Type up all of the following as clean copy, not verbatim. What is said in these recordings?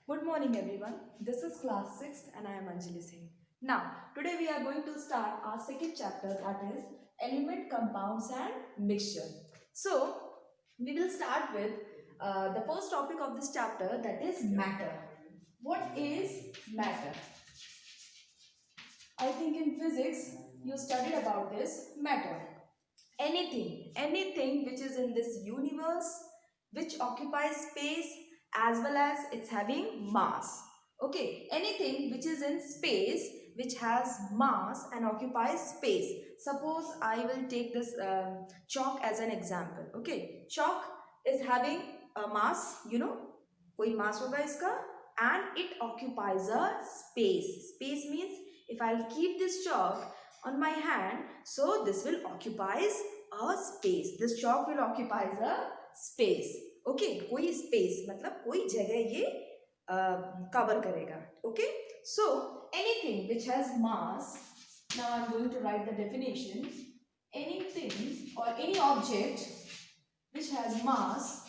Good morning everyone. This is class 6 and I am Anjali Singh. Now, today we are going to start our second chapter, that is element, compounds and mixture. So, we will start with the first topic of this chapter, that is matter. What is matter? I think in physics you studied about this matter. Anything which is in this universe, which occupies space as well as it's having mass. Okay, anything which is in space, which has mass and occupies space. Suppose I will take this chalk as an example. Okay, chalk is having a mass, कोई mass होगा इसका, and it occupies a space. Space means if I'll keep this chalk on my hand, so this will occupies a space. This chalk will occupies a space. Okay, कोई space मतलब कोई जगह ये cover करेगा. Okay, so anything which has mass. Now I'm going to write the definition. Anything or any object which has mass,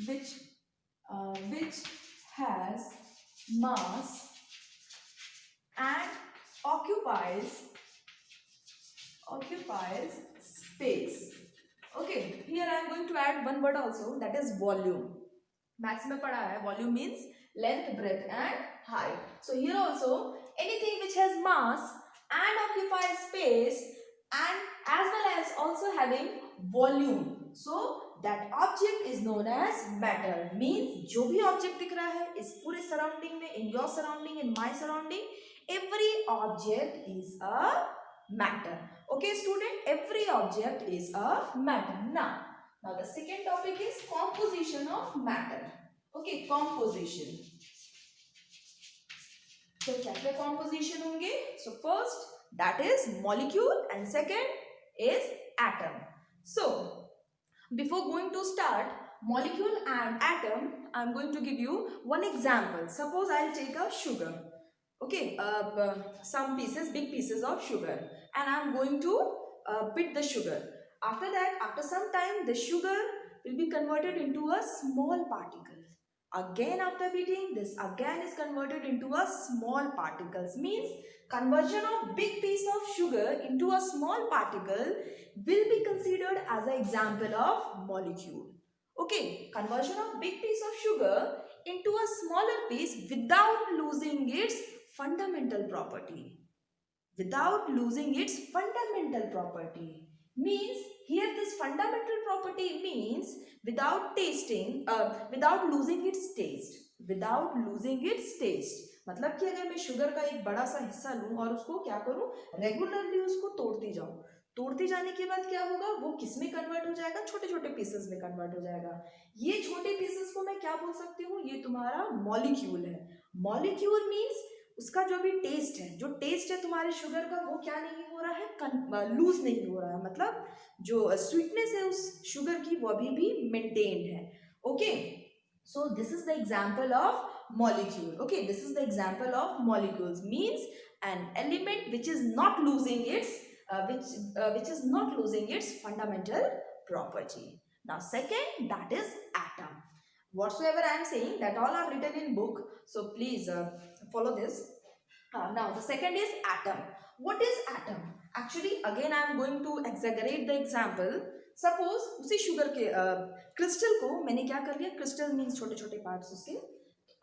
which has mass and occupies space. Okay, here I am going to add one word also, that is volume. Maths में पढ़ा है, volume means length, breadth and height. So here also anything which has mass and occupies space and as well as also having volume, so that object is known as matter. Means जो भी object दिख रहा है इस पूरे surrounding में, in your surrounding, in my surrounding, every object is a matter. Okay student, every object is a matter. Now the second topic is composition of matter. Okay, composition. So क्या क्या composition होंगे? So first that is molecule and second is atom. So before going to start molecule and atom, I am going to give you one example. Suppose I'll take a sugar. Okay, some pieces, big pieces of sugar, and I am going to beat the sugar. After that, after some time, the sugar will be converted into a small particle. Again, after beating, this again is converted into a small particles. Means conversion of big piece of sugar into a small particle will be considered as an example of molecule. Okay, conversion of big piece of sugar into a smaller piece without losing its fundamental property. Without losing its fundamental property. Means here this fundamental property means without tasting, without losing its taste. Without losing its taste. मतलब कि अगर मैं sugar का एक बड़ा सा हिस्सा लूं और उसको क्या करूं, रेगुलरली उसको तोड़ती जाऊं, तोड़ते जाने के बाद क्या होगा, वो किस में कन्वर्ट हो जाएगा, छोटे छोटे पीसेस में कन्वर्ट हो जाएगा. ये छोटे पीसेस को मैं क्या बोल सकती हूँ, ये तुम्हारा मॉलिक्यूल है. मॉलिक्यूल मीन्स उसका जो भी टेस्ट है, जो टेस्ट है तुम्हारे शुगर का, वो क्या नहीं हो रहा है, लूज नहीं हो रहा है. मतलब जो स्वीटनेस है उस शुगर की वो अभी भी मेंटेन्ड है. Okay, so this is the example of molecule. Okay, this is the example of molecules. Means an element which is not losing its which is not losing its fundamental property. Now second, that is atom. Whatsoever I am saying, that all are written in book, so please follow this. Now the second is atom. What is atom? Actually again I am going to exaggerate the example. Suppose उसी sugar के crystal को मैंने क्या कर लिया, crystal means छोटे छोटे parts उसके,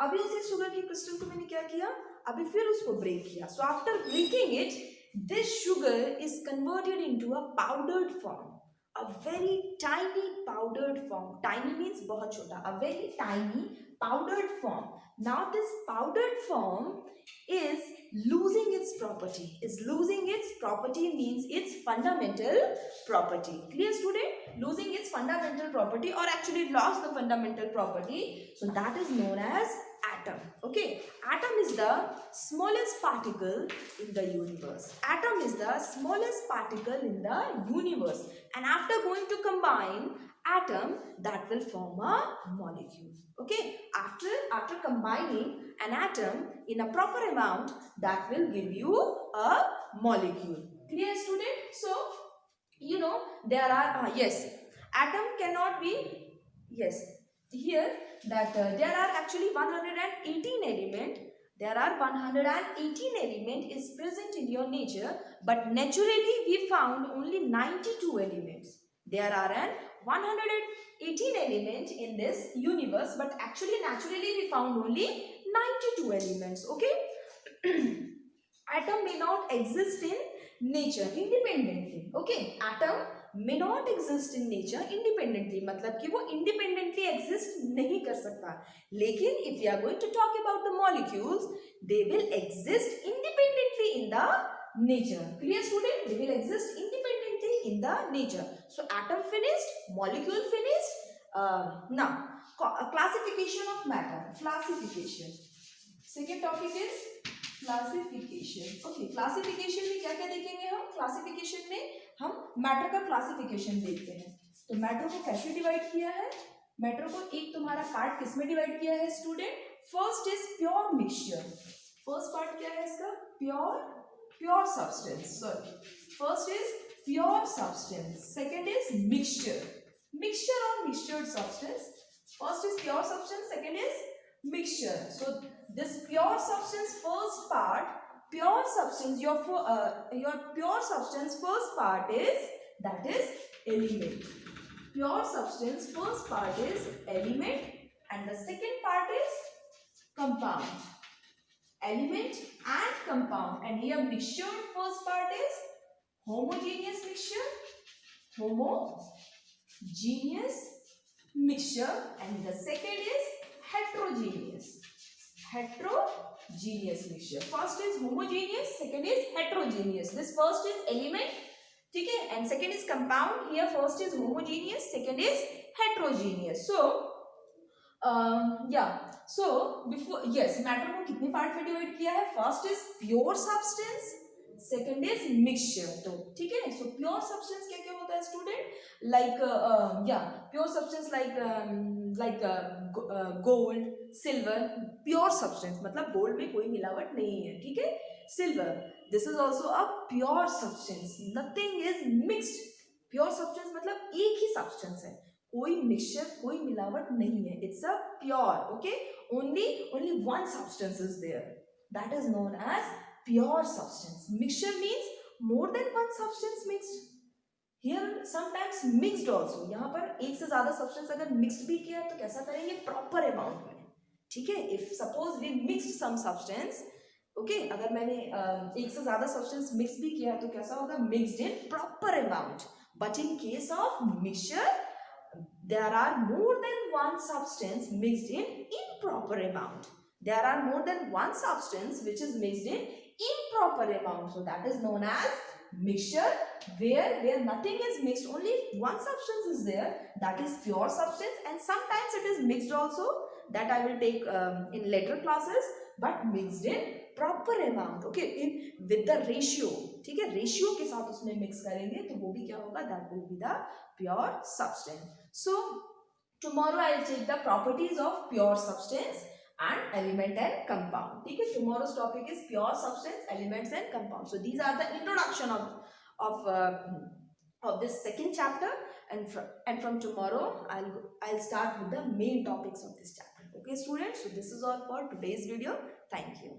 अभी उसी शुगर की क्रिस्टल को मैंने क्या किया, अभी फिर उसको ब्रेक किया. So after breaking it, this sugar is converted into a powdered form, a very tiny powdered form. Tiny means बहुत छोटा, a very tiny powdered form. Now this powdered form is losing its property. Is losing its property means its fundamental property. Clear student? Losing its fundamental property, or actually lost the fundamental property. So that is known as atom. Okay, atom is the smallest particle in the universe. Atom is the smallest particle in the universe, and after going to combine atom, that will form a molecule. Okay, after combining an atom in a proper amount, that will give you a molecule. Clear student? So there are yes, atom cannot be, yes, here that there are actually 118 element. There are 118 element is present in your nature, but naturally we found only 92 elements. There are an 118 element in this universe, but actually naturally we found only 92 elements. Okay. Atom may not exist in nature independently. Okay, atom may not exist in nature independently, मतलब कि वो independently exist नहीं कर सकता. लेकिन if we are going to talk about the molecules, they will exist independently in the nature. Clear student? They will exist independently in the nature. So atom finished, molecule finished. Now classification of matter. Classification. Second topic is classification. Okay, classification में क्या क्या देखेंगे हम? Classification में हम matter का classification देखते हैं. तो मैटर को कैसे डिवाइड किया है? मैटर को एक तुम्हारा पार्ट किस में डिवाइड किया है student? First is pure mixture. First part क्या है इसका? Pure substance. Sorry, first is pure substance, second is mixture और mixtured substance. First is pure substance, second is mixture. So this pure substance first part, pure substance, your pure substance first part is, that is element. Pure substance first part is element and the second part is compound. Element and compound. And here mixture first part is homogeneous mixture, and the second is heterogeneous mixture. First is homogeneous, second is heterogeneous. This first is element, ठीक है, and second is compound. Here first is homogeneous, second is heterogeneous. So so before, yes, matter को कितने part में divide किया है? First is pure substance, second is mixture. तो ठीक है, सो प्योर सब्सटेंस क्या क्या होता है student? Like pure substance like gold, silver. Pure substance मतलब गोल्ड में कोई मिलावट नहीं है, ठीक है. Silver, this is also a pure substance, nothing is mixed. Pure substance मतलब एक ही सब्सटेंस है, कोई मिक्सचर, कोई मिलावट नहीं है. It's a pure. Okay, only one substance is there, that is known as pure substance. Mixture means more than one substance mixed. Here sometimes mixed also. यहाँ पर एक से ज्यादा substance अगर mixed भी किया तो कैसा करेंगे? Proper amount में, ठीक है. If suppose we mixed some substance, okay, अगर मैंने एक से ज्यादा substance mix भी किया तो कैसा होगा? Mixed in proper amount. But in case of mixture, there are more than one substance mixed in improper amount. There are more than one substance which is mixed in improper amount. So that is known as mixture. Where nothing is mixed, only one substance is there, that is pure substance. And sometimes it is mixed also, that I will take in later classes, but mixed in proper amount. Okay, in with the ratio, ठीक है, ratio के साथ उसमें mix करेंगे तो वो भी क्या होगा? That will be the pure substance. So tomorrow I will take the properties of pure substance and element and compound. ठीक है, tomorrow's topic is pure substance, elements and compound. So these are the introduction of this second chapter, and from tomorrow I'll start with the main topics of this chapter. Okay students, so this is all for today's video. Thank you.